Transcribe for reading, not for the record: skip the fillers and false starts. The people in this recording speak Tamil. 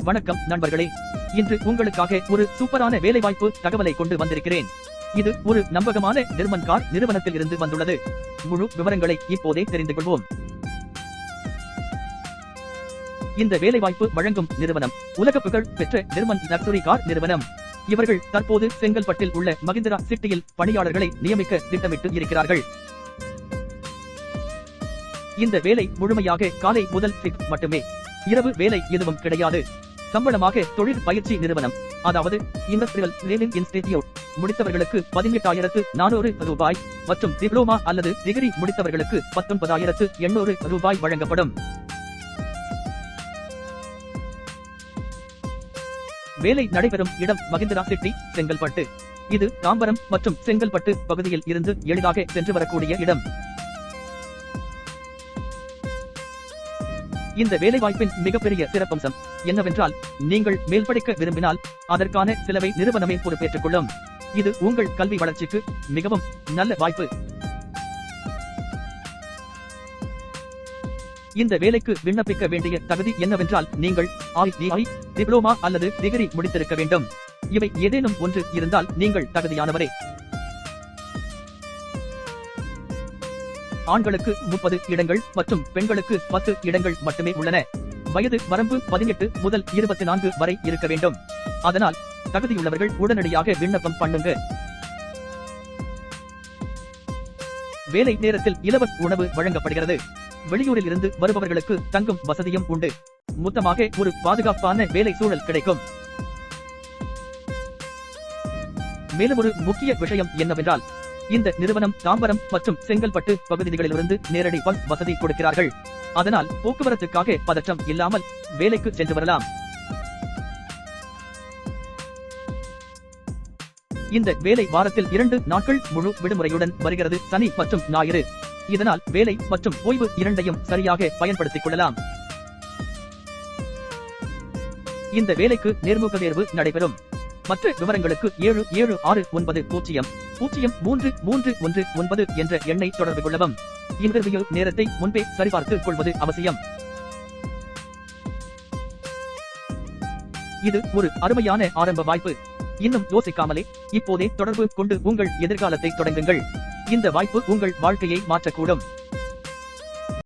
வணக்கம் நண்பர்களே. இன்று உங்களுக்காக ஒரு சூப்பரான வேலைவாய்ப்பு தகவலை கொண்டு வந்திருக்கிறேன். இது ஒரு நம்பகமான நிர்மன் கார் நிறுவனத்தில் இருந்து வந்துள்ளது. முழு விவரங்களை இப்போதே தெரிந்து கொள்வோம். இந்த வேலைவாய்ப்பு வழங்கும் நிறுவனம் உலக புகழ் பெற்ற நிர்மன் லக்ஸுரி கார் நிறுவனம். இவர்கள் தற்போது செங்கல்பட்டில் உள்ள மகிந்திரா சிட்டியில் பணியாளர்களை நியமிக்க திட்டமிட்டு இருக்கிறார்கள். இந்த வேலை முழுமையாக காலை முதல் ஷிப்ட் மட்டுமே. இரவு வேலை எதுவும் கிடையாது. சம்பளமாக தொழில் பயிற்சி நிறுவனம், அதாவது இண்டஸ்ட்ரியல் ட்ரெய்னிங் இன்ஸ்டிடியூட் முடித்தவர்களுக்கு 18,400 ரூபாய் மற்றும் டிப்ளோமா அல்லது டிகிரி முடித்தவர்களுக்கு 19,800 ரூபாய் வழங்கப்படும். வேலை நடைபெறும் இடம் மகிந்திரா சிட்டி, செங்கல்பட்டு. இது தாம்பரம் மற்றும் செங்கல்பட்டு பகுதியில் இருந்து எளிதாக சென்று வரக்கூடிய இடம். இந்த வேலைவாய்ப்பின் மிகப்பெரிய சிறப்பம்சம் என்னவென்றால், நீங்கள் மேல் படிக்க விரும்பினால் அதற்கான செலவை நிறுவனமே பொறுப்பேற்றுக் கொள்ளும். இது உங்கள் கல்வி வளர்ச்சிக்கு மிகவும் நல்ல வாய்ப்பு. இந்த வேலைக்கு விண்ணப்பிக்க வேண்டிய தகுதி என்னவென்றால், நீங்கள் ITI, டிப்ளோமா அல்லது டிகிரி முடித்திருக்க வேண்டும். இவை ஏதேனும் ஒன்று இருந்தால் நீங்கள் தகுதியானவரே. ஆண்களுக்கு 30 இடங்கள் மற்றும் பெண்களுக்கு 10 இடங்கள் மட்டுமே உள்ளன. வயது வரம்பு 18 முதல் 24 வரை இருக்க வேண்டும். அதனால் தகுதியுள்ளவர்கள் உடனடியாக விண்ணப்பம் பண்ணுங்க. வேலை நேரத்தில் இலவச உணவு வழங்கப்படுகிறது. வெளியூரில் இருந்து வருபவர்களுக்கு தங்கும் வசதியும் உண்டு. மொத்தமாக ஒரு பாதுகாப்பான வேலை சூழல் கிடைக்கும். மேலும் ஒரு முக்கிய விஷயம் என்னவென்றால், இந்த நிறுவனம் தாம்பரம் மற்றும் செங்கல்பட்டு பகுதிகளிலிருந்து நேரடி பஸ் வசதி கொடுக்கிறார்கள். அதனால் போக்குவரத்துக்காக பதற்றம் இல்லாமல் வேலைக்கு சென்று வரலாம். இந்த வேலை வாரத்தில் 2 நாட்கள் முழு விடுமுறையுடன் வருகிறது, சனி மற்றும் ஞாயிறு. இதனால் வேலை மற்றும் ஓய்வு இரண்டையும் சரியாக பயன்படுத்திக் கொள்ளலாம். இந்த வேலைக்கு நேர்முக தேர்வு நடைபெறும். மற்ற விவரங்களுக்கு 7760033119 என்ற எண்ணை தொடர்பு கொள்ளவும். இன்டர்வியூ நேரத்தை முன்பே சரிபார்த்துக் கொள்வது அவசியம். இது ஒரு அருமையான ஆரம்ப வாய்ப்பு. இன்னும் யோசிக்காமலே இப்போதே தொடர்பு கொண்டு உங்கள் எதிர்காலத்தை தொடங்குங்கள். இந்த வாய்ப்பு உங்கள் வாழ்க்கையை மாற்றக்கூடும்.